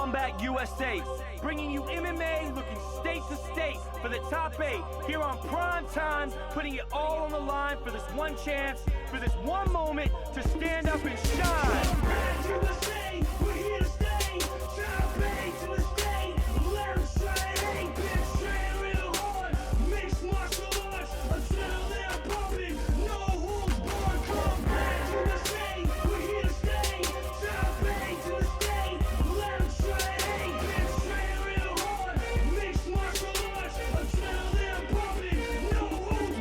Combat USA, bringing you MMA looking state to state for the top 8 here on prime time, putting it all on the line for this one chance, for this one moment to stand up and shine. Combat USA, we're here to stay. Top 8 to the state. Let's train, bitch, train real hard. Mixed martial arts, adrenaline pumping, no holds barred. Combat USA, we're here to stay. Top 8 to the state. Let's train, bitch, train real hard. Mixed martial arts, adrenaline pumping, no holds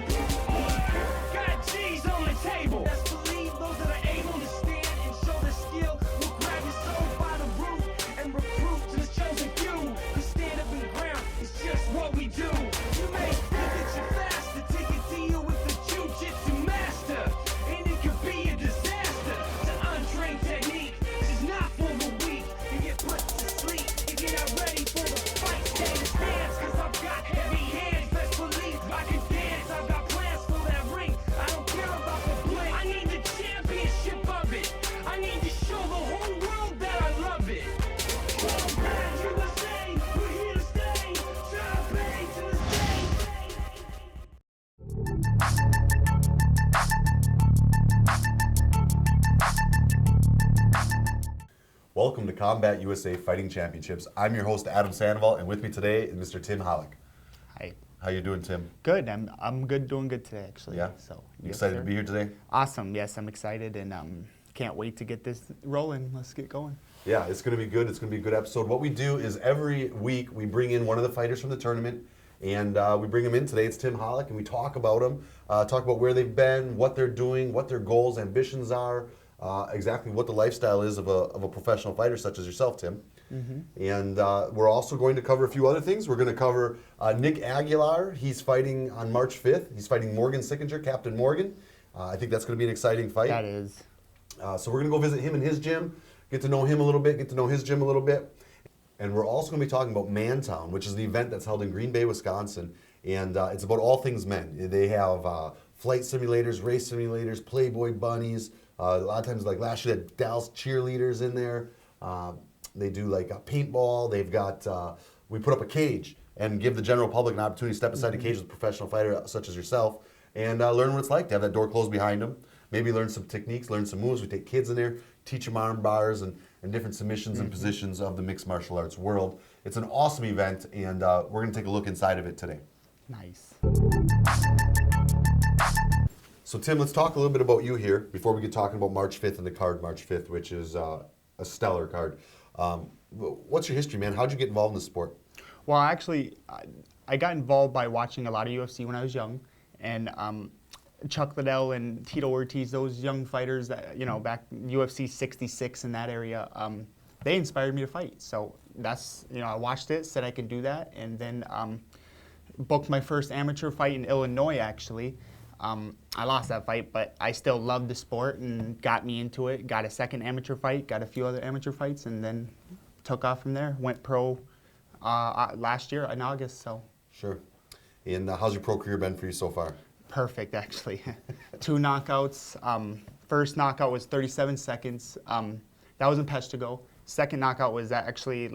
barred. Got G's on the table. Best believe those that are able to stand and show their skill will grab your soul by the root and recruit to the chosen few. To stand up in ground is just what we do. You may think that you're fast to take a deal with the jiu-jitsu master, and it could be a disaster. To untrained technique, this is not for the weak. You get put to sleep if you're not ready for the fight. Stay in stance, cause I've got heavy hands. Best believe I can dance. I've got plans for that ring. I don't care about the blink. I need the championship of it. I need to show the whole world that I love it. Combat USA, we're here to stay. Top 8 to the state. Welcome to Combat USA Fighting Championships. I'm your host, Adam Sandoval, and with me today is Mr. Tim Hallock. Hi. How you doing, Tim? Good. I'm good. Doing good today, actually. Yeah? So You yes, excited sir. to be here today? Awesome. Yes, I'm excited and can't wait to get this rolling. Let's get going. Yeah, it's going to be good. It's going to be a good episode. What we do is every week we bring in one of the fighters from the tournament, and we bring him in. Today it's Tim Hallock, and we talk about him, talk about where they've been, what they're doing, what their goals, ambitions are, exactly what the lifestyle is of a professional fighter such as yourself, Tim. And we're also going to cover a few other things. We're going to cover Nick Agallar. He's fighting on March 5th. He's fighting Morgan Sickinger, Captain Morgan. I think that's going to be an exciting fight. That is. So we're going to go visit him in his gym, get to know him a little bit, get to know his gym a little bit. And we're also going to be talking about MANTOWN, which is the event that's held in Green Bay, Wisconsin. And it's about all things men. They have flight simulators, race simulators, Playboy bunnies. A lot of times, like last year, they had Dallas cheerleaders in there. They do like a paintball. They've got, we put up a cage and give the general public an opportunity to step inside the cage with a professional fighter such as yourself and learn what it's like to have that door closed behind them. Maybe learn some techniques, learn some moves. We take kids in there, teach them arm bars and different submissions and positions of the mixed martial arts world. It's an awesome event, and we're going to take a look inside of it today. Nice. So Tim, let's talk a little bit about you here before we get talking about March 5th and the card March 5th, which is a stellar card. What's your history, man? How'd you get involved in the sport? Well, actually, I got involved by watching a lot of UFC when I was young, and Chuck Liddell and Tito Ortiz, those young fighters that, you know, back UFC 66 in that area, they inspired me to fight. So that's, you know, I watched it, said I could do that, and then booked my first amateur fight in Illinois, actually. I lost that fight, but I still loved the sport and got me into it. Got a second amateur fight, got a few other amateur fights, and then took off from there. Went pro last year in August, so. Sure. And how's your pro career been for you so far? Perfect, actually. 2 knockouts. First knockout was 37 seconds. That was in Peshtigo. Second knockout was actually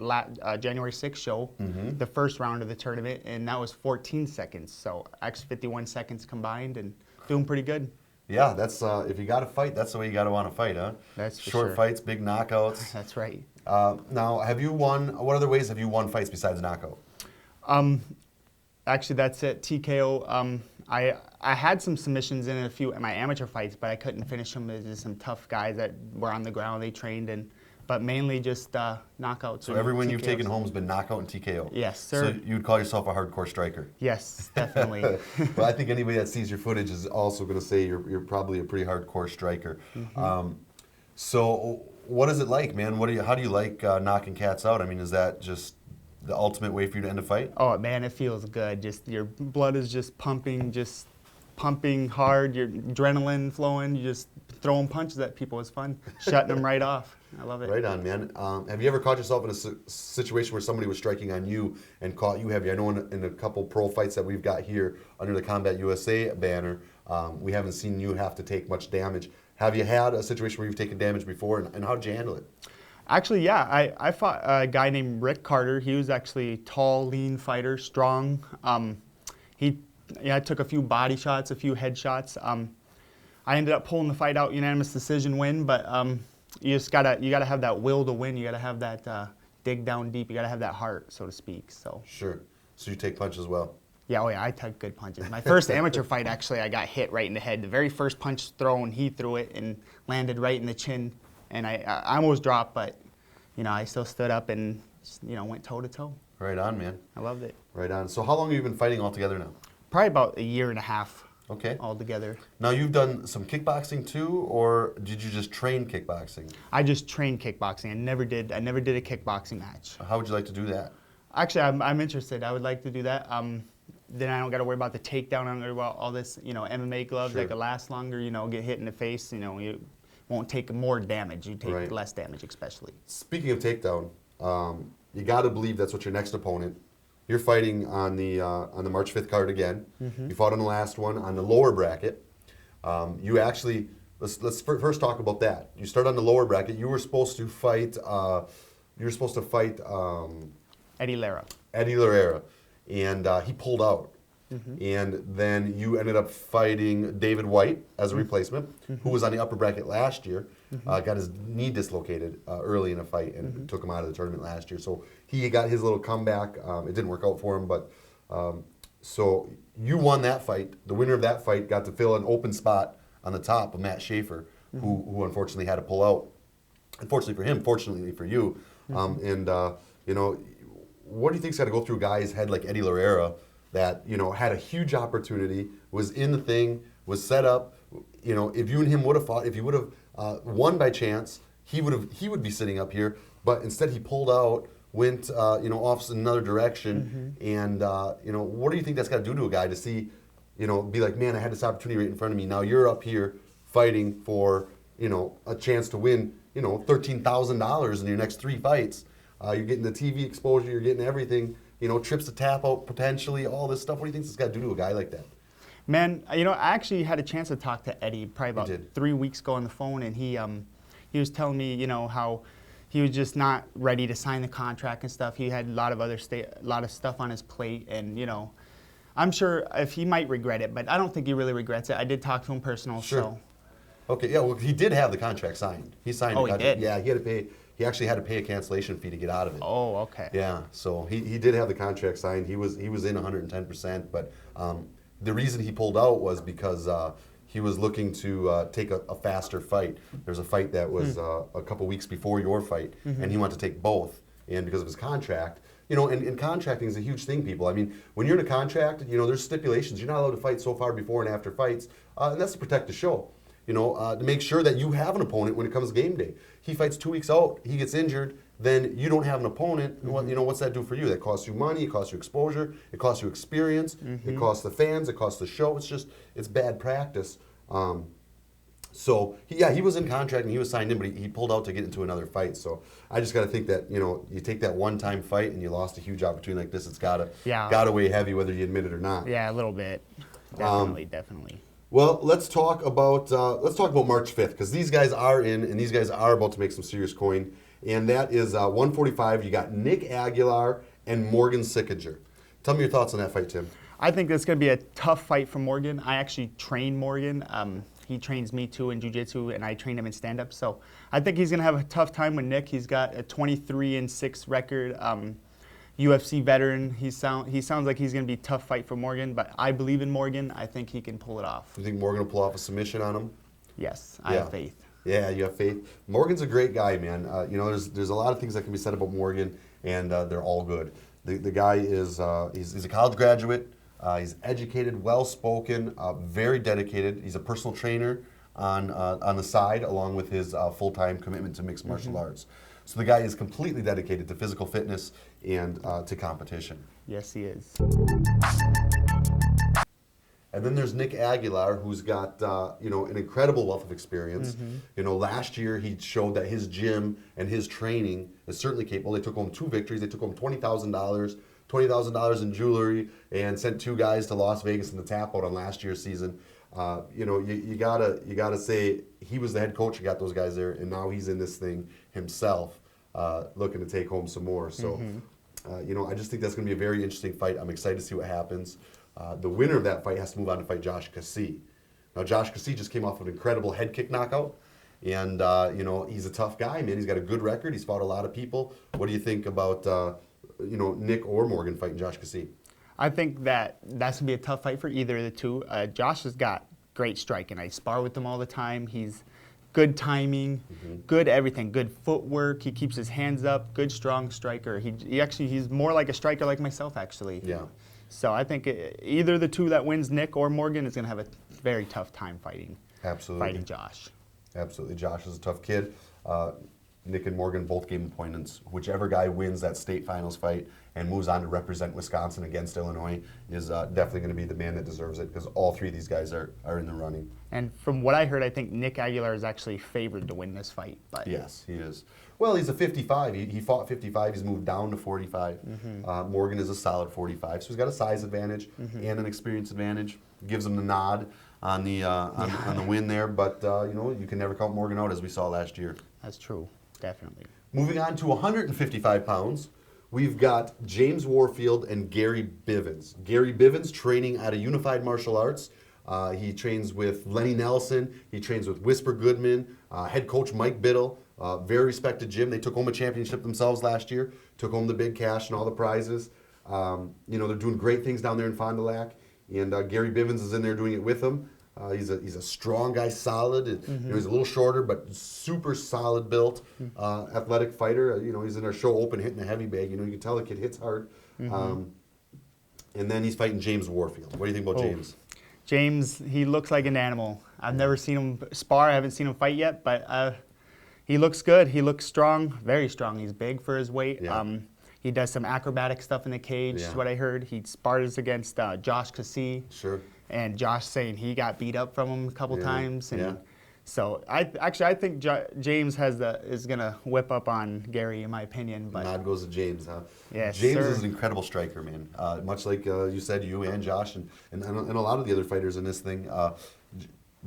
January 6th show, the first round of the tournament, and that was 14 seconds. So actually 51 seconds combined, and doing pretty good. Yeah, that's if you got to fight, that's the way you got to want to fight, huh? That's for short sure. fights, big knockouts. That's right. Now, have you won? What other ways have you won fights besides knockout? Actually, that's it. TKO. I had some submissions in a few of my amateur fights, but I couldn't finish them. There's just some tough guys that were on the ground. They trained, but mainly just knockouts. So everyone TKOs. You've taken home has been knockout and TKO. Yes, sir. So you'd call yourself a hardcore striker. Yes, definitely. But I think anybody that sees your footage is also going to say you're probably a pretty hardcore striker. So what is it like, man? How do you like knocking cats out? I mean, is that just the ultimate way for you to end a fight? Oh man, it feels good. Just your blood is just pumping hard. Your adrenaline flowing. You just throwing punches at people is fun. Shutting them right off. I love it. Right on, man. Have you ever caught yourself in a situation where somebody was striking on you and caught you heavy? I know in a couple pro fights that we've got here under the Combat USA banner, we haven't seen you have to take much damage. Have you had a situation where you've taken damage before, and how did you handle it? Actually, yeah, I fought a guy named Rick Carter. He was actually a tall, lean fighter, strong. I took a few body shots, a few head shots. I ended up pulling the fight out, unanimous decision win. But you gotta have that will to win. You gotta have that dig down deep. You gotta have that heart, so to speak. So. Sure. So you take punches as well. Yeah, oh yeah, I took good punches. My first amateur fight, actually, I got hit right in the head. The very first punch thrown, he threw it and landed right in the chin. And I almost dropped, but, I still stood up and, went toe-to-toe. Right on, man. I loved it. Right on. So how long have you been fighting altogether now? Probably about a year and a half. Okay. Altogether. Now you've done some kickboxing too, or did you just train kickboxing? I just trained kickboxing. I never did a kickboxing match. How would you like to do that? Actually, I'm interested. I would like to do that. Then I don't got to worry about the takedown. I don't got to worry about all this, MMA gloves that could last longer, get hit in the face, you won't take more damage. You take less damage, especially. Speaking of takedown, you got to believe that's what your next opponent. You're fighting on the March 5th card again. Mm-hmm. You fought on the last one on the lower bracket. You actually let's first talk about that. You start on the lower bracket. You were supposed to fight. Eddie Lara. Eddie Lara, and he pulled out. Mm-hmm. And then you ended up fighting David White as a replacement, who was on the upper bracket last year. Got his knee dislocated early in a fight and took him out of the tournament last year. So he got his little comeback. It didn't work out for him, but so you won that fight. The winner of that fight got to fill an open spot on the top of Matt Schaefer, who unfortunately had to pull out. Unfortunately for him, fortunately for you. What do you think's got to go through a guy's head like Eddie Lara that had a huge opportunity, was in the thing, was set up? If you and him would have fought, if you would have won by chance, he would be sitting up here. But instead, he pulled out, went off in another direction. And what do you think that's got to do to a guy to see, be like, man, I had this opportunity right in front of me. Now you're up here fighting for a chance to win $13,000 in your next 3 fights. You're getting the TV exposure, you're getting everything, trips to tap out potentially, all this stuff. What do you think it's got to do to a guy like that? Man, I actually had a chance to talk to Eddie probably about 3 weeks ago on the phone, and he was telling me, how he was just not ready to sign the contract and stuff. He had a lot of stuff on his plate, and I'm sure if he might regret it, but I don't think he really regrets it. I did talk to him personal, so. Okay, yeah, well, he did have the contract signed. He signed the contract. He did? Yeah, he had to pay. He actually had to pay a cancellation fee to get out of it. Oh, okay. Yeah, so he did have the contract signed. He was in 110%, but the reason he pulled out was because he was looking to take a faster fight. There's a fight that was a couple weeks before your fight, and he wanted to take both. And because of his contract, and contracting is a huge thing, people. I mean, when you're in a contract, there's stipulations. You're not allowed to fight so far before and after fights, and that's to protect the show. To make sure that you have an opponent when it comes game day. He fights 2 weeks out, he gets injured, then you don't have an opponent. What's that do for you? That costs you money, it costs you exposure, it costs you experience, it costs the fans, it costs the show. It's bad practice. So he was in contract and he was signed in, but he pulled out to get into another fight. So I just got to think that you take that one-time fight and you lost a huge opportunity like this. It's gotta weigh heavy whether you admit it or not. Yeah, a little bit. Definitely. Well, let's talk about March 5th, because these guys are in, and these guys are about to make some serious coin, and that is 145. You got Nick Agallar and Morgan Sickinger. Tell me your thoughts on that fight, Tim. I think that's going to be a tough fight for Morgan. I actually train Morgan. He trains me too in jiu-jitsu, and I train him in stand-up. So I think he's going to have a tough time with Nick. He's got a 23-6 record. UFC veteran. He sounds like he's going to be a tough fight for Morgan, but I believe in Morgan. I think he can pull it off. You think Morgan will pull off a submission on him? Yes, I have faith. Yeah, you have faith. Morgan's a great guy, man. There's a lot of things that can be said about Morgan, and they're all good. The guy is he's a college graduate. He's educated, well-spoken, very dedicated. He's a personal trainer on the side, along with his full-time commitment to mixed martial arts. So the guy is completely dedicated to physical fitness and to competition. Yes, he is. And then there's Nick Agallar, who's got an incredible wealth of experience. Last year he showed that his gym and his training is certainly capable. They took home 2 victories. They took home $20,000 in jewelry, and sent 2 guys to Las Vegas in the tap out on last year's season. You gotta say he was the head coach who got those guys there, and now he's in this thing himself. looking to take home some more. So, you know, I just think that's going to be a very interesting fight. I'm excited to see what happens. The winner of that fight has to move on to fight Josh Cassie. Now, Josh Cassie just came off of an incredible head kick knockout. And, you know, he's a tough guy, man. He's got a good record. He's fought a lot of people. What do you think about, you know, Nick or Morgan fighting Josh Cassie? I think that's going to be a tough fight for either of the two. Josh has got great striking. I spar with him all the time. He's good timing, good everything, good footwork. He keeps his hands up, good strong striker. He's more like a striker like myself, actually. Yeah. So I think either the two that wins, Nick or Morgan, is going to have a very tough time fighting Josh. Absolutely. Josh is a tough kid. Nick and Morgan both game appointments. Whichever guy wins that state finals fight and moves on to represent Wisconsin against Illinois is definitely going to be the man that deserves it, because all three of these guys are in the running. And from what I heard, I think Nick Agallar is actually favored to win this fight. But yes, he is. Well, he's a 55. He fought 55. He's moved down to 45. Morgan is a solid 45. So he's got a size advantage and an experience advantage. Gives him the nod on the on the win there. But, you know, you can never count Morgan out, as we saw last year. That's true. Definitely. Moving on to 155 pounds, we've got James Warfield and Gary Bivens. Gary Bivens training out of Unified Martial Arts. He trains with Lenny Nelson. He trains with Whisper Goodman, head coach Mike Biddle. Very respected gym. They took home a championship themselves last year, took home the big cash and all the prizes. You know, they're doing great things down there in Fond du Lac, and Gary Bivens is in there doing it with them. He's a strong guy, solid. You know, he's a little shorter, but super solid built, athletic fighter. You know, he's in there show open, hitting the heavy bag. You know, you can tell the kid hits hard. And then he's fighting James Warfield. What do you think about James? James, he looks like an animal. I've never seen him spar. I haven't seen him fight yet, but he looks good. He looks strong, very strong. He's big for his weight. Yeah. He does some acrobatic stuff in the cage, is what I heard. He spars against Josh Cassie. Sure. And Josh saying he got beat up from him a couple times. And so I think James is going to whip up on Gary, in my opinion. But nod goes to James, huh? Yes, James sir. is an incredible striker, man. Much like you said, you and Josh and a lot of the other fighters in this thing.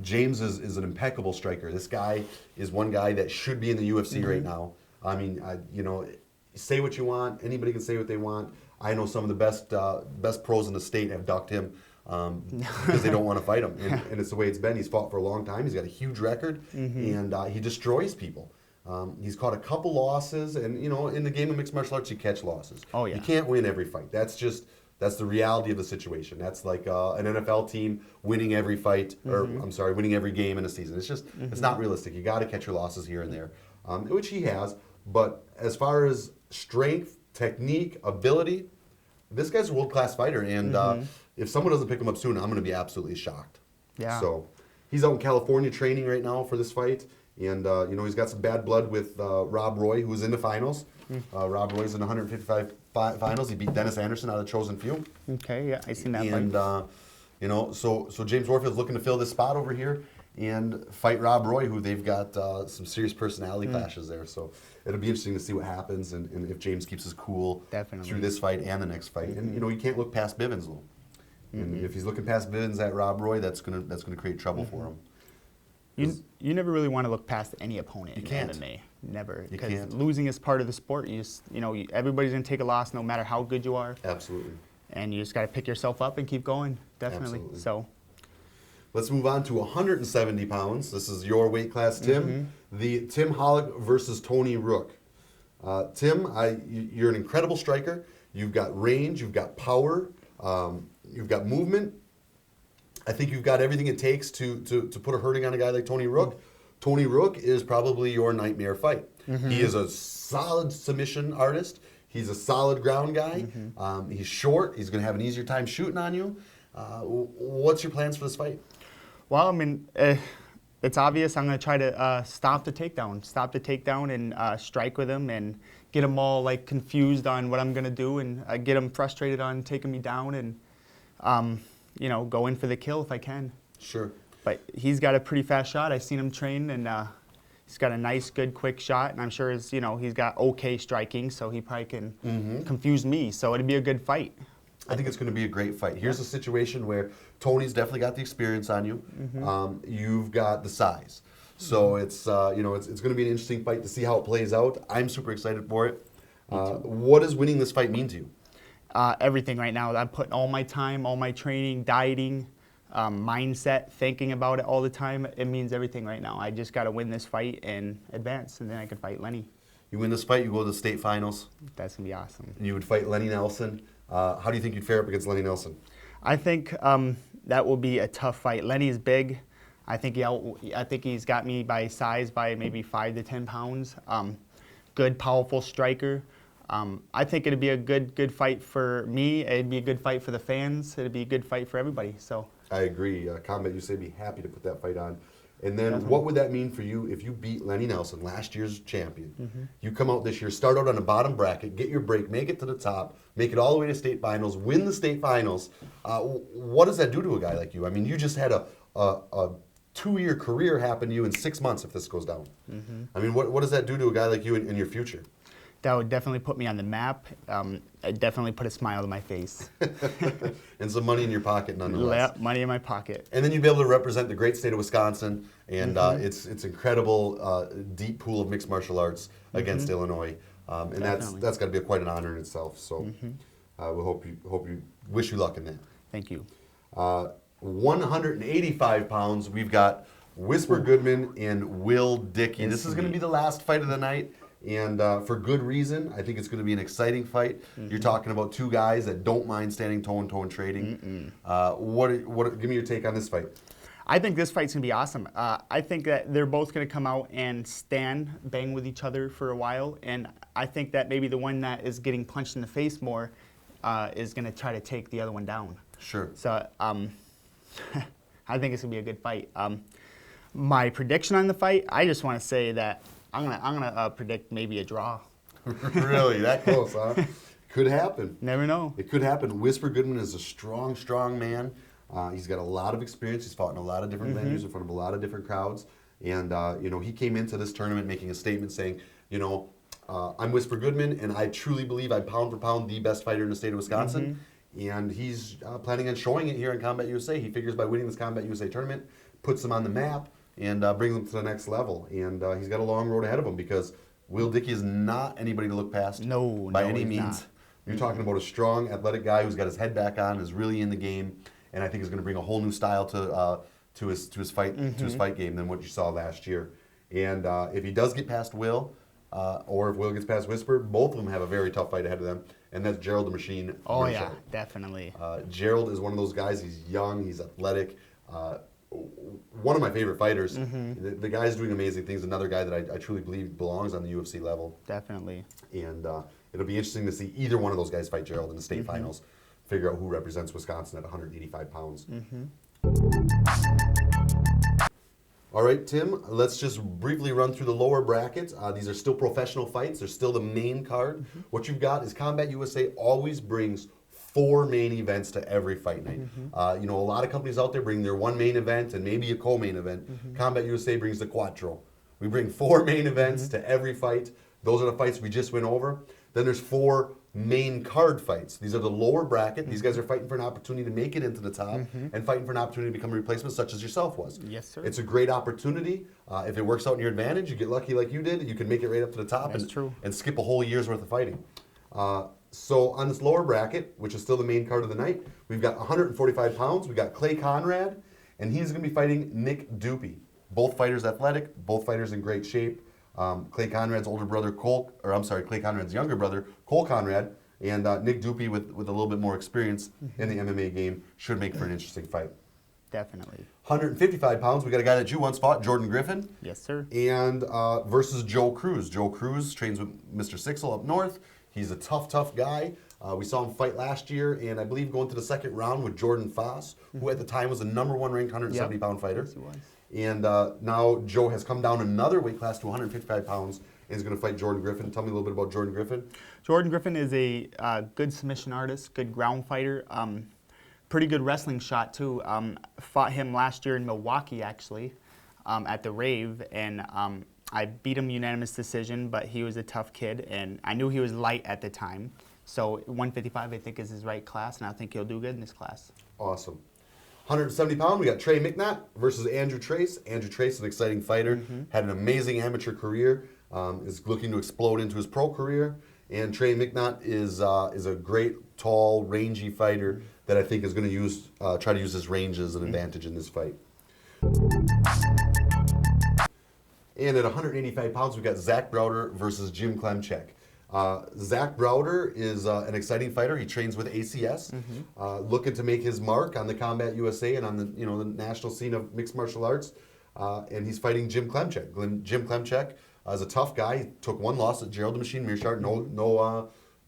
James is an impeccable striker. This guy is one guy that should be in the UFC right now. I mean, you know, say what you want. Anybody can say what they want. I know some of the best pros in the state have ducked him because they don't want to fight him. And it's the way it's been. He's fought for a long time. He's got a huge record, and he destroys people. He's caught a couple losses, and, you know, in the game of mixed martial arts, you catch losses. Oh, yeah. You can't win every fight. That's the reality of the situation. That's like an NFL team winning every fight, or I'm sorry, winning every game in a season. It's just, it's not realistic. You got to catch your losses here and there, which he has. But as far as strength, technique, ability, this guy's a world-class fighter, and if someone doesn't pick him up soon, I'm going to be absolutely shocked. Yeah. So he's out in California training right now for this fight, and you know, he's got some bad blood with Rob Roy, who's in the finals. Rob Roy's in the 155 finals. He beat Dennis Anderson out of Chosen Few. Okay, yeah, I seen that And fight. you know, so James Warfield's looking to fill this spot over here and fight Rob Roy, who they've got some serious personality clashes there. So it'll be interesting to see what happens and if James keeps his cool through this fight and the next fight. And you know, you can't look past Bivens though. And if he's looking past Bivens at Rob Roy, that's gonna create trouble for him. You never really want to look past any opponent in MMA. Never, because losing is part of the sport. You know, everybody's gonna take a loss no matter how good you are. Absolutely. And you just got to pick yourself up and keep going. Definitely. Absolutely. So. Let's move on to 170 pounds. This is your weight class, Tim. The Tim Hallock versus Tony Rook. Tim, you're an incredible striker. You've got range. You've got power. You've got movement. I think you've got everything it takes to put a hurting on a guy like Tony Rook. Tony Rook is probably your nightmare fight. He is a solid submission artist. He's a solid ground guy. He's short. He's going to have an easier time shooting on you. What's your plans for this fight? Well, I mean, it's obvious. I'm going to try to stop the takedown and strike with him and get him all like confused on what I'm going to do and get him frustrated on taking me down and, you know, go in for the kill if I can. Sure. But he's got a pretty fast shot. I've seen him train, and he's got a nice, good, quick shot. And I'm sure he's got okay striking, so he probably can confuse me. So it'd be a good fight. I think it's going to be a great fight. Here's a situation where Tony's definitely got the experience on you. You've got the size. So it's you know it's going to be an interesting fight to see how it plays out. I'm super excited for it. What does winning this fight mean to you? Everything right now. I'm putting all my time, all my training, dieting, mindset, thinking about it all the time. It means everything right now. I just got to win this fight and advance, and then I can fight Lenny. You win this fight, you go to the state finals. That's going to be awesome. And you would fight Lenny Nelson. How do you think you'd fare up against Lenny Nelson? I think that will be a tough fight. Lenny's big. I think he's got me by size by maybe 5 to 10 pounds. Good, powerful striker. I think it'd be a good fight for me. It'd be a good fight for the fans. It'd be a good fight for everybody. So I agree. Combat USA would be happy to put that fight on. And then Definitely. what would that mean for you if you beat Lenny Nelson, last year's champion? You come out this year, start out on the bottom bracket, get your break, make it to the top, make it all the way to state finals, win the state finals. What does that do to a guy like you? I mean, you just had a 2-year career happen to you in 6 months if this goes down. I mean, what does that do to a guy like you in your future? that would definitely put me on the map. It definitely put a smile on my face. And some money in your pocket nonetheless. Yeah, money in my pocket. And then you'd be able to represent the great state of Wisconsin and it's incredible deep pool of mixed martial arts against Illinois. And Definitely. that's got to be quite an honor in itself. So we wish you luck in that. Thank you. 185 pounds, we've got Whisper Goodman and Will Dickey. This is going to be the last fight of the night, and for good reason. I think it's going to be an exciting fight. You're talking about two guys that don't mind standing toe-to-toe and trading. Give me your take on this fight. I think this fight's going to be awesome. I think that they're both going to come out and bang with each other for a while, and I think that maybe the one that is getting punched in the face more is going to try to take the other one down. Sure. So I think it's going to be a good fight. My prediction on the fight, I just want to say that I'm gonna predict maybe a draw. Really? That close, huh? Could happen. Never know. It could happen. Whisper Goodman is a strong, strong man. He's got a lot of experience. He's fought in a lot of different venues in front of a lot of different crowds. And, he came into this tournament making a statement saying, I'm Whisper Goodman, and I truly believe I'm pound for pound the best fighter in the state of Wisconsin. And he's planning on showing it here in Combat USA. He figures by winning this Combat USA tournament, puts them on the map, and brings them to the next level. And he's got a long road ahead of him because Will Dickey is not anybody to look past by any he's means. not. You're talking about a strong, athletic guy who's got his head back on, is really in the game, and I think is going to bring a whole new style to his fight game than what you saw last year. And if he does get past Will, or if Will gets past Whisper, both of them have a very tough fight ahead of them, and that's Gerald the Machine. Oh Burchard. yeah, definitely. Gerald is one of those guys. He's young, he's athletic. One of my favorite fighters. The guy's doing amazing things. Another guy that I truly believe belongs on the UFC level. Definitely. And it'll be interesting to see either one of those guys fight Gerald in the state finals, figure out who represents Wisconsin at 185 pounds. All right, Tim, let's just briefly run through the lower brackets. These are still professional fights. They're still the main card. What you've got is Combat USA always brings 4 main events to every fight night. A lot of companies out there bring their one main event and maybe a co-main event. Combat USA brings the Quattro. We bring 4 main events to every fight. Those are the fights we just went over. Then there's 4 main card fights. These are the lower bracket. These guys are fighting for an opportunity to make it into the top and fighting for an opportunity to become a replacement such as yourself was. Yes, sir. It's a great opportunity. If it works out in your advantage, you get lucky like you did, you can make it right up to the top and skip a whole year's worth of fighting. So on this lower bracket, which is still the main card of the night, we've got 145 pounds. We've got Clay Conrad, and he's going to be fighting Nick Dupie. Both fighters athletic, both fighters in great shape. Clay Conrad's Clay Conrad's younger brother, Cole Conrad, and Nick Dupie with a little bit more experience in the MMA game should make for an interesting fight. Definitely. 155 pounds, we got a guy that you once fought, Jordan Griffin. Yes, sir. And versus Joe Cruz. Joe Cruz trains with Mr. Sixel up north. He's a tough guy. We saw him fight last year, and I believe going to the second round with Jordan Foss, who at the time was the #1 ranked 170-pound fighter. Yes, he was. And now Joe has come down another weight class to 155 pounds and is going to fight Jordan Griffin. Tell me a little bit about Jordan Griffin. Jordan Griffin is a good submission artist, good ground fighter, pretty good wrestling shot too. Fought him last year in Milwaukee actually at the Rave, and I beat him unanimous decision, but he was a tough kid, and I knew he was light at the time. So 155 I think is his right class, and I think he'll do good in this class. Awesome. 170 pound, we got Trey McNutt versus Andrew Trace. Andrew Trace is an exciting fighter, had an amazing amateur career, is looking to explode into his pro career. And Trey McNutt is a great, tall, rangy fighter that I think is going to try to use his range as an advantage in this fight. And at 185 pounds, we got Zach Browder versus Jim Klemchek. Zach Browder is an exciting fighter. He trains with ACS, looking to make his mark on the Combat USA and on the the national scene of mixed martial arts. And he's fighting Jim Klemchek. Jim Klemchek is a tough guy. He took one loss at Gerald the Machine Mearshart.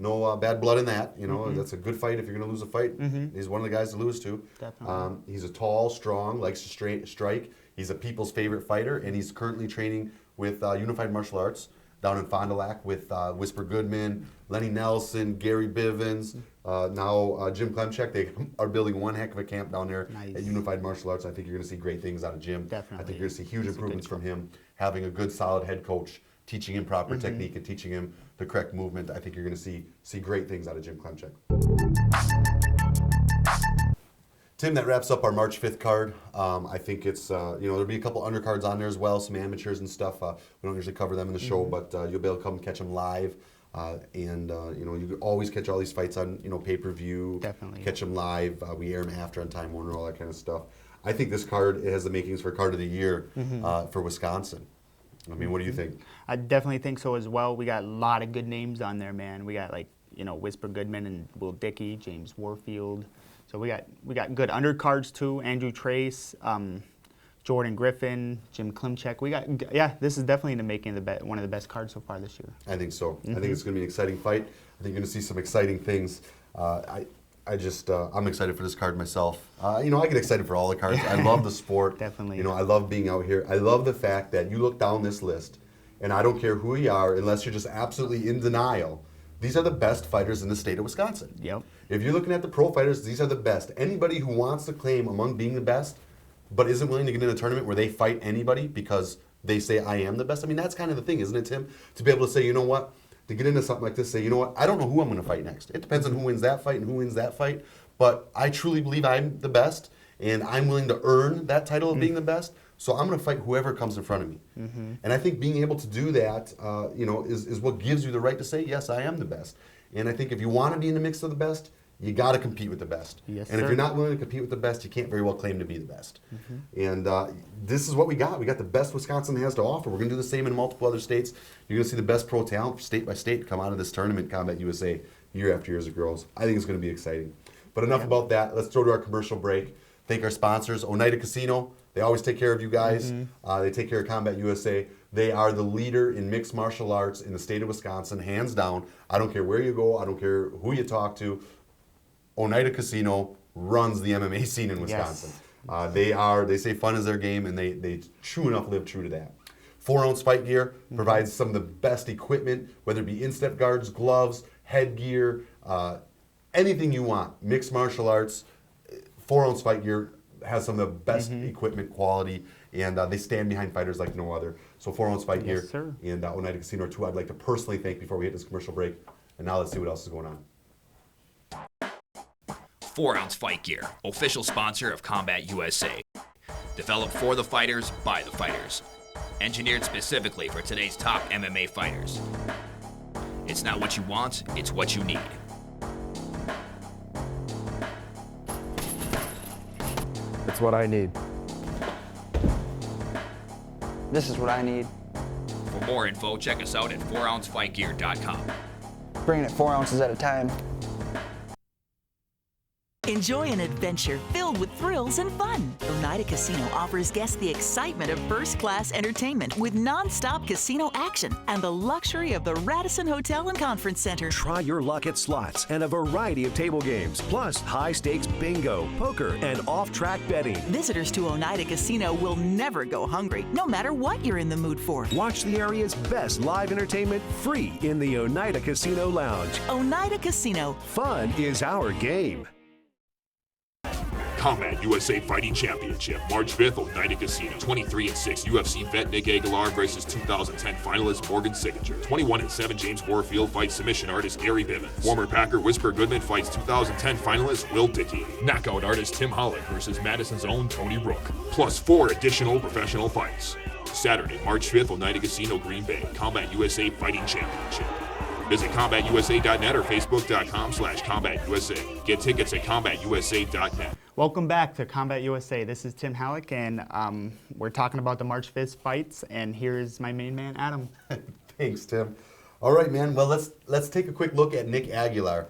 No bad blood in that. That's a good fight if you're going to lose a fight. He's one of the guys to lose to. Definitely. He's a tall, strong, likes to strike. He's a people's favorite fighter, and he's currently training with Unified Martial Arts down in Fond du Lac with Whisper Goodman, Lenny Nelson, Gary Bivens, now Jim Klemchek. They are building one heck of a camp down there at Unified Martial Arts. I think you're going to see great things out of Jim. Definitely. I think you're going to see huge improvements from him, having a good, solid head coach, teaching him proper technique and teaching him the correct movement. I think you're going to see great things out of Jim Klemchek. Tim, that wraps up our March 5th card. I think it's, there'll be a couple undercards on there as well, some amateurs and stuff. We don't usually cover them in the show, but you'll be able to come catch them live. You can always catch all these fights on, pay-per-view. Definitely. Catch them live. We air them after on Time Warner, all that kind of stuff. I think this card, it has the makings for card of the year for Wisconsin. I mean, what do you think? I definitely think so as well. We got a lot of good names on there, man. We got Whisper Goodman and Will Dickey, James Warfield. So we got good undercards too. Andrew Trace, Jordan Griffin, Jim Klemchek. This is definitely in the making of one of the best cards so far this year. I think so. I think it's going to be an exciting fight. I think you're going to see some exciting things. I'm excited for this card myself. I get excited for all the cards. I love the sport. Definitely. I love being out here. I love the fact that you look down this list, and I don't care who you are, unless you're just absolutely in denial. These are the best fighters in the state of Wisconsin. Yep. If you're looking at the pro fighters, these are the best. Anybody who wants to claim among being the best, but isn't willing to get in a tournament where they fight anybody because they say, I am the best. I mean, that's kind of the thing, isn't it, Tim? To be able to say, you know what? To get into something like this, say, you know what? I don't know who I'm going to fight next. It depends on who wins that fight and who wins that fight. But I truly believe I'm the best, and I'm willing to earn that title of being the best. So I'm going to fight whoever comes in front of me. And I think being able to do that, is what gives you the right to say, yes, I am the best. And I think if you want to be in the mix of the best, you got to compete with the best. Yes, and if sir. you're not willing to compete with the best, you can't very well claim to be the best. And this is what we got. We got the best Wisconsin has to offer. We're going to do the same in multiple other states. You're going to see the best pro talent state by state come out of this tournament, Combat USA, year after year as it grows. I think it's going to be exciting. But enough about that. Let's go to our commercial break. Thank our sponsors, Oneida Casino. They always take care of you guys. They take care of Combat USA. They are the leader in mixed martial arts in the state of Wisconsin, hands down. I don't care where you go. I don't care who you talk to. Oneida Casino runs the MMA scene in Wisconsin. Yes. They say fun is their game, and they true enough live true to that. 4-ounce fight gear provides some of the best equipment, whether it be instep guards, gloves, headgear, anything you want. Mixed martial arts, 4-ounce fight gear has some of the best equipment quality, and they stand behind fighters like no other. So 4-ounce fight gear sir. And Oneida Casino are two I'd like to personally thank before we hit this commercial break. And now let's see what else is going on. 4-ounce fight gear, official sponsor of Combat USA. Developed for the fighters, by the fighters. Engineered specifically for today's top MMA fighters. It's not what you want, it's what you need. It's what I need. This is what I need. For more info, check us out at 4ouncefightgear.com. Bringing it 4 ounces at a time. Enjoy an adventure filled with thrills and fun. Oneida Casino offers guests the excitement of first-class entertainment with non-stop casino action and the luxury of the Radisson Hotel and Conference Center. Try your luck at slots and a variety of table games, plus high-stakes bingo, poker, and off-track betting. Visitors to Oneida Casino will never go hungry, no matter what you're in the mood for. Watch the area's best live entertainment free in the Oneida Casino Lounge. Oneida Casino. Fun is our game. Combat USA Fighting Championship, March 5th, Oneida Casino. 23-6 UFC vet Nick Agallar versus 2010 finalist Morgan Signature. 21-7 James Warfield fights submission artist Gary Bivens. Former Packer Whisper Goodman fights 2010 finalist Will Dickey. Knockout artist Tim Hallock versus Madison's own Tony Rook. Plus 4 additional professional fights. Saturday, March 5th, Oneida Casino, Green Bay. Combat USA Fighting Championship. Visit CombatUSA.net or Facebook.com/CombatUSA. Get tickets at CombatUSA.net. Welcome back to Combat USA. This is Tim Hallock, and we're talking about the March 5th fights, and here's my main man, Adam. Thanks, Tim. All right, man. Well, let's take a quick look at Nick Agallar.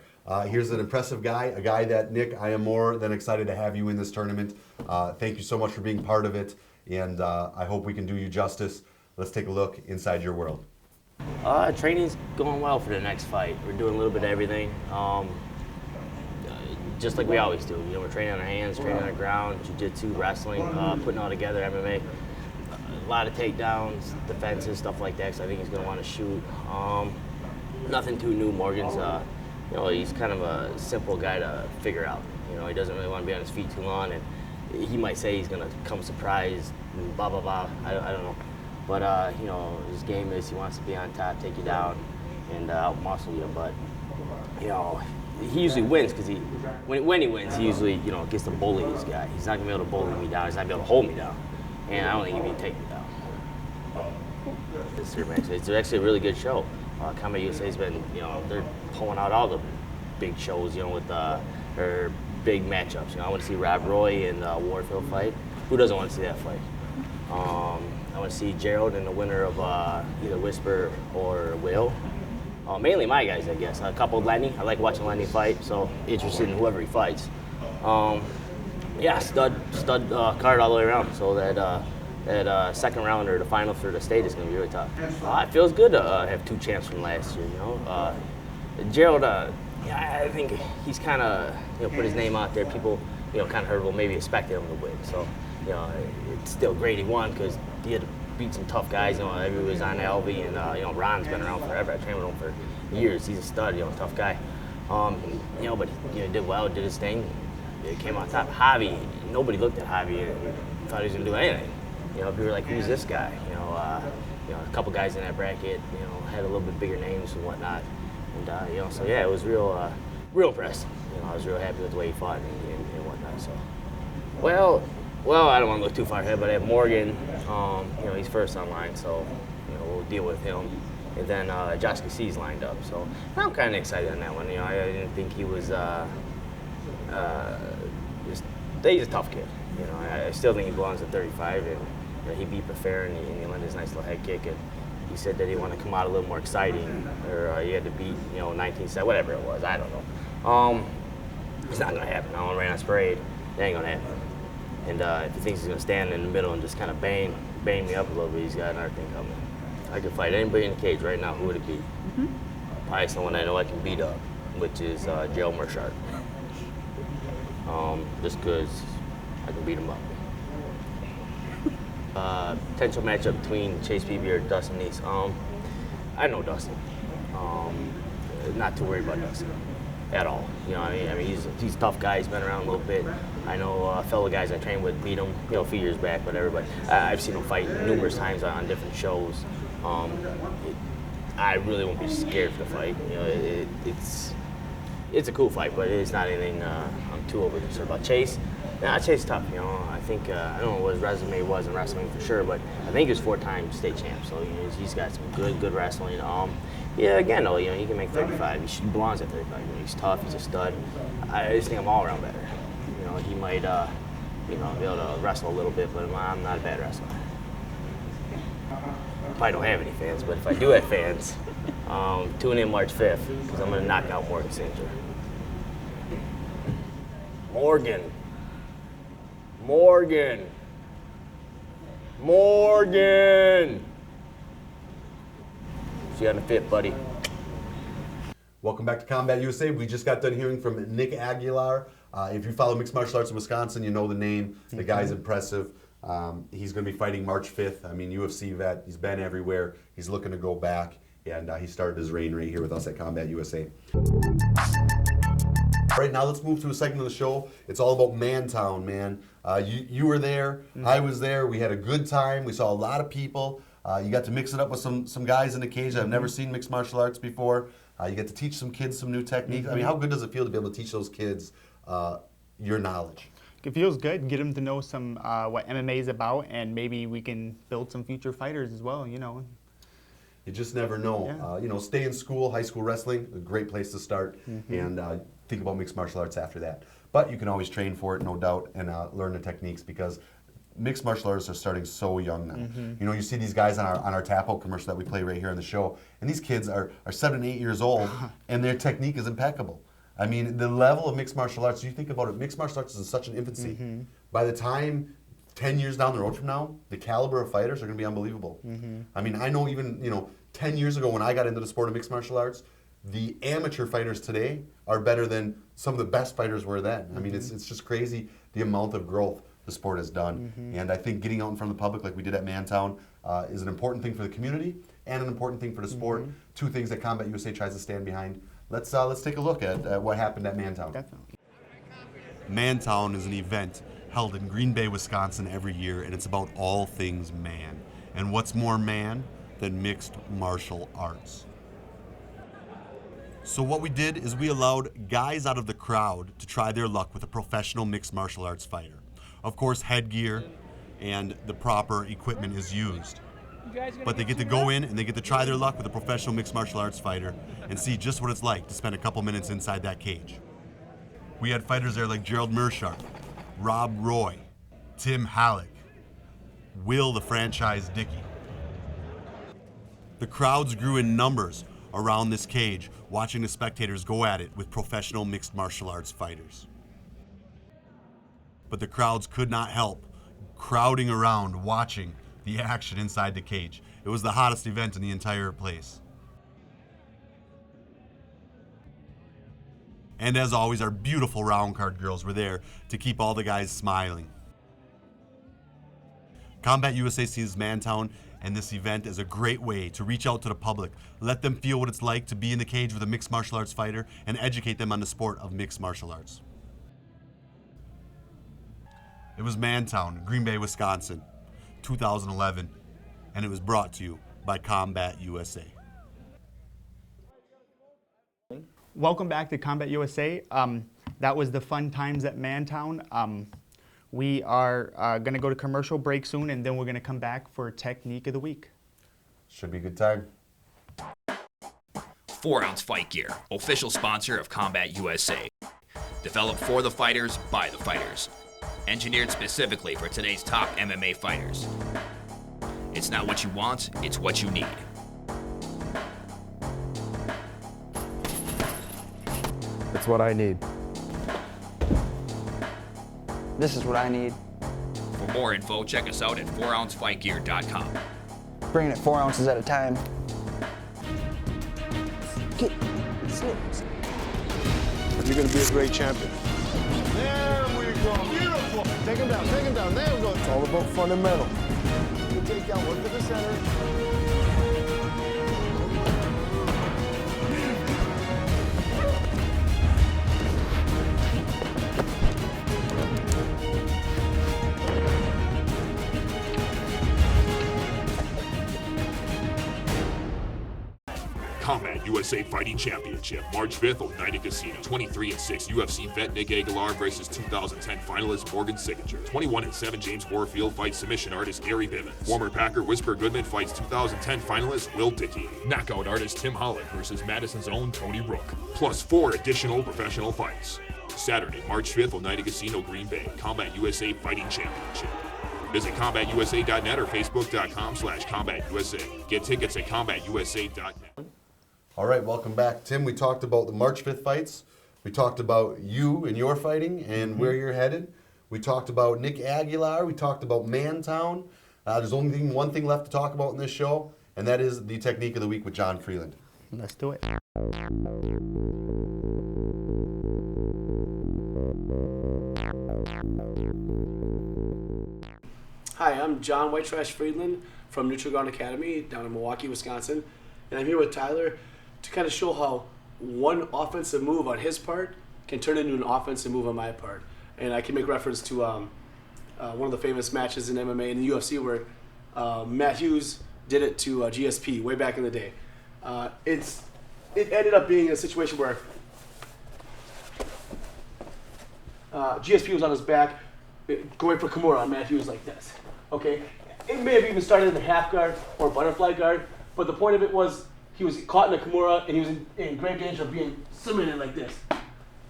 Here's an impressive guy, a guy that, Nick, I am more than excited to have you in this tournament. Thank you so much for being part of it, and I hope we can do you justice. Let's take a look inside your world. Training's going well for the next fight. We're doing a little bit of everything, just like we always do. You know, we're training on our hands, training on the ground, jiu-jitsu, wrestling, putting all together MMA. A lot of takedowns, defenses, stuff like that, because I think he's going to want to shoot. Nothing too new. Morgan's, you know, he's kind of a simple guy to figure out. You know, he doesn't really want to be on his feet too long, and he might say he's going to come surprised, and blah, blah, blah. I don't know. But, you know, his game is he wants to be on top, take you down, and out-muscle you. But, you know, he usually wins because when he wins, he usually, you know, gets to bully this guy. He's not going to be able to bully me down. He's not going to be able to hold me down. And I don't think he can take me down. It's actually a really good show. Combat USA's been, you know, they're pulling out all the big shows, you know, with their big matchups. You know, I want to see Rob Roy and Warfield fight. Who doesn't want to see that fight? I want to see Gerald and the winner of either Whisper or Will. Mainly my guys, I guess. A couple of Lenny. I like watching Lenny fight, so interested in whoever he fights. Yeah, stud card all the way around. So that second round or the final for the state is going to be really tough. It feels good to have 2 champs from last year. You know, Gerald. Yeah, I think he's kind of put his name out there. People kind of heard, well, maybe expected him to win. So it's still great he won because he had to beat some tough guys. Everybody was on Alvy, and Ron's been around forever. I trained with him for years. He's a stud, tough guy. But he did well, did his thing. He came on top. Javi, nobody looked at Javi and thought he was gonna do anything. People were like, "Who's this guy?" A couple guys in that bracket, had a little bit bigger names and whatnot. And so yeah, it was real impressed. I was real happy with the way he fought and whatnot. So, well, I don't want to look too far ahead, but I have Morgan. He's first online, so we'll deal with him. And then Josh Cassie's lined up, so I'm kind of excited on that one. I didn't think he was. He's a tough kid. I still think he belongs at 35, and he beat Prefer and he landed his nice little head kick. And he said that he wanted to come out a little more exciting, or he had to beat 19-7, whatever it was. I don't know. It's not gonna happen. I want to rain on parade. It ain't gonna happen. And if he thinks he's gonna stand in the middle and just kind of bang me up a little bit, he's got another thing coming. I could fight anybody in the cage right now. Who would it be? Probably someone I know I can beat up, which is Gerald Mershart. Just because I can beat him up. Potential matchup between Chase Beebe or Dustin Neese. I know Dustin. Not too worried about Dustin at all. I mean, he's a tough guy. He's been around a little bit. I know fellow guys I trained with beat him, a few years back, whatever. But I've seen him fight numerous times on different shows. I really won't be scared for the fight. It's a cool fight, but it's not anything I'm too over concerned about. Chase, Chase is tough. I think I don't know what his resume was in wrestling for sure, but I think he was 4-time state champ. So he's got some good wrestling. Yeah, again though, he can make 35. He belongs at 35. He's tough. He's a stud. I just think I'm all around better. He might be able to wrestle a little bit, but I'm not a bad wrestler. Probably don't have any fans, but if I do have fans, tune in March 5th because I'm going to knock out Morgan Signature. Morgan! See you on the 5th, buddy. Welcome back to Combat USA. We just got done hearing from Nick Agallar. If you follow mixed martial arts in Wisconsin, you know the name. The guy's impressive. He's going to be fighting March 5th. I mean, UFC vet. He's been everywhere. He's looking to go back, and he started his reign right here with us at Combat USA. All right, now let's move to a segment of the show. It's all about MANTOWN, man. You were there, I was there. We had a good time. We saw a lot of people. You got to mix it up with some guys in the cage that have never seen mixed martial arts before. You get to teach some kids some new techniques. I mean, how good does it feel to be able to teach those kids your knowledge? It feels good. Get them to know some what MMA is about, and maybe we can build some future fighters as well. You know. You just never know. Yeah. You know, stay in school, high school wrestling, a great place to start, and think about mixed martial arts after that. But you can always train for it, no doubt, and learn the techniques because mixed martial artists are starting so young now. You know, you see these guys on our tap-out commercial that we play right here on the show, and these kids are 7 and 8 years old, and their technique is impeccable. I mean, the level of mixed martial arts, you think about it, mixed martial arts is in such an infancy. By the time 10 years down the road from now, the caliber of fighters are going to be unbelievable. I mean, I know even, 10 years ago when I got into the sport of mixed martial arts, the amateur fighters today are better than some of the best fighters were then. I mean, it's just crazy the amount of growth the sport has done. And I think getting out in front of the public like we did at MANTOWN is an important thing for the community and an important thing for the sport. Two things that Combat USA tries to stand behind. Let's take a look at what happened at MANTOWN. Definitely. MANTOWN is an event held in Green Bay, Wisconsin every year, and it's about all things man. And what's more man than mixed martial arts? So what we did is we allowed guys out of the crowd to try their luck with a professional mixed martial arts fighter. Of course, headgear and the proper equipment is used. But they get to go in and they get to try their luck with a professional mixed martial arts fighter and see just what it's like to spend a couple minutes inside that cage. We had fighters there like Gerald Meerschaert, Rob Roy, Tim Hallock, Will the Franchise Dickey. The crowds grew in numbers around this cage, watching the spectators go at it with professional mixed martial arts fighters. But the crowds could not help crowding around, watching the action inside the cage. It was the hottest event in the entire place. And as always, our beautiful round card girls were there to keep all the guys smiling. Combat USA sees MANTOWN and this event as a great way to reach out to the public, let them feel what it's like to be in the cage with a mixed martial arts fighter, and educate them on the sport of mixed martial arts. It was MANTOWN, Green Bay, Wisconsin, 2011, and it was brought to you by Combat USA. Welcome back to Combat USA. That was the fun times at MANTOWN. We are going to go to commercial break soon, and then we're going to come back for Technique of the Week. Should be a good time. 4-ounce Fight Gear, official sponsor of Combat USA. Developed for the fighters, by the fighters. Engineered specifically for today's top MMA fighters. It's not what you want, it's what you need. It's what I need. This is what I need. For more info, check us out at 4ouncefightgear.com. Bringing it 4 ounces at a time. Get slip. You're going to be a great champion. There we go. Beautiful. Take him down. Take him down. There we go. It's all about fundamental. You take out, work to the center. Combat USA Fighting Championship, March 5th, Oneida Casino. 23-6 UFC vet Nick Agallar versus 2010 finalist Morgan Signature. 21-7 James Warfield fights submission artist Gary Bivens. Former Packer Whisper Goodman fights 2010 finalist Will Dickey. Knockout artist Tim Hallock versus Madison's own Tony Rook. Plus 4 additional professional fights. Saturday, March 5th, Oneida Casino, Green Bay. Combat USA Fighting Championship. Visit CombatUSA.net or Facebook.com/CombatUSA. Get tickets at CombatUSA.net. All right, welcome back. Tim, we talked about the March 5th fights. We talked about you and your fighting and where you're headed. We talked about Nick Agallar. We talked about MANTOWN. There's only one thing left to talk about in this show, and that is the Technique of the Week with John Freeland. Let's do it. Hi, I'm John White Trash Friedland from Neutral Ground Academy down in Milwaukee, Wisconsin. And I'm here with Tyler to kind of show how one offensive move on his part can turn into an offensive move on my part. And I can make reference to one of the famous matches in MMA and the UFC where Matt Hughes did it to GSP way back in the day. It ended up being a situation where GSP was on his back, going for Kimura on Matt Hughes like this. Okay, it may have even started in the half guard or butterfly guard, but the point of it was he was caught in a Kimura and he was in great danger of being submitted like this.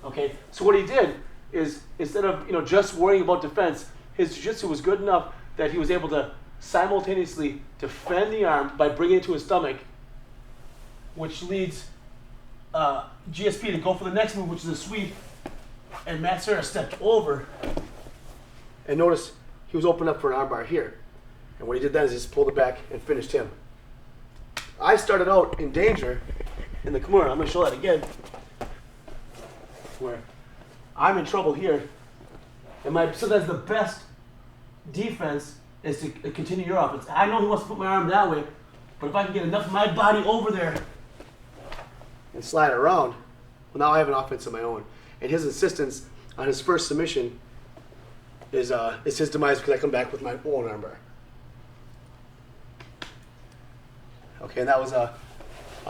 Okay, so what he did is instead of just worrying about defense, his jiu-jitsu was good enough that he was able to simultaneously defend the arm by bringing it to his stomach, which leads GSP to go for the next move, which is a sweep. And Matt Serra stepped over, and notice he was opened up for an armbar here. And what he did then is just pulled it back and finished him. I started out in danger in the Kimura. I'm going to show that again, where I'm in trouble here. And sometimes the best defense is to continue your offense. I know he wants to put my arm that way, but if I can get enough of my body over there and slide around, well, now I have an offense of my own. And his insistence on his first submission is his demise because I come back with my own armbar. Okay, and that was a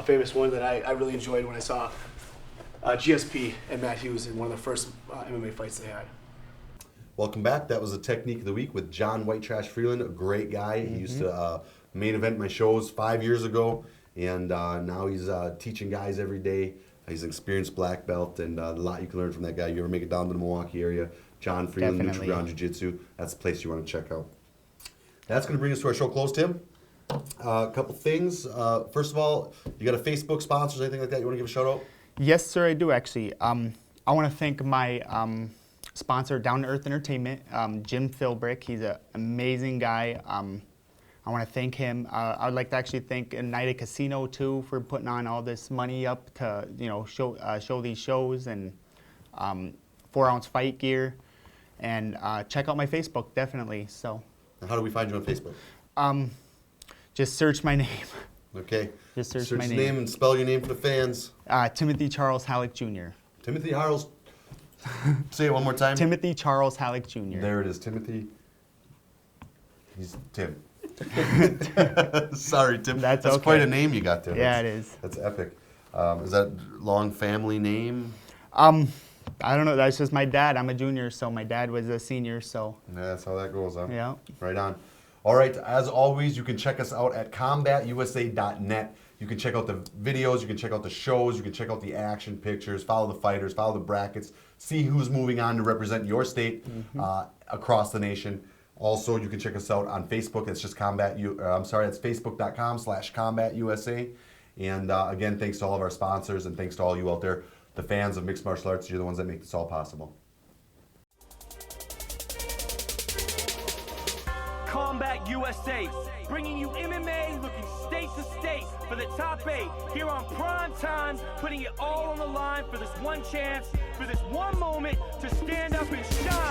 famous one that I really enjoyed when I saw GSP and Matt Hughes in one of the first MMA fights they had. Welcome back. That was the Technique of the Week with John White Trash Freeland, a great guy. He used to main event my shows 5 years ago, and now he's teaching guys every day. He's an experienced black belt, and a lot you can learn from that guy. You ever make it down to the Milwaukee area, John Freeland, Neutral Ground Jiu-Jitsu, that's the place you want to check out. That's going to bring us to our show close, Tim. A couple things. First of all, you got a Facebook sponsor or anything like that you want to give a shout out? Yes, sir, I do actually. I want to thank my sponsor, Down to Earth Entertainment, Jim Philbrick. He's an amazing guy. I want to thank him. I would like to actually thank Oneida Casino too for putting on all this money up to show these shows and 4-ounce fight gear, and check out my Facebook definitely. So. How do we find you on Facebook? Just search my name. Okay. Just search my your name and spell your name for the fans. Timothy Charles Hallock Jr. Timothy Charles. Say it one more time. Timothy Charles Hallock Jr. There it is, Timothy. He's Tim. Sorry, Tim. That's okay. quite a name you got there. Yeah, it is. That's epic. Is that long family name? I don't know. That's just my dad. I'm a junior, so my dad was a senior. So. Yeah, that's how that goes, huh? Yeah. Right on. All right. As always, you can check us out at combatusa.net. You can check out the videos. You can check out the shows. You can check out the action pictures. Follow the fighters. Follow the brackets. See who's moving on to represent your state across the nation. Also, you can check us out on Facebook. It's just it's facebook.com/combatusa. And again, thanks to all of our sponsors and thanks to all you out there, the fans of mixed martial arts. You're the ones that make this all possible. Combat USA, bringing you MMA looking state to state for the top 8 here on Prime Time, putting it all on the line for this one chance, for this one moment to stand up and shine.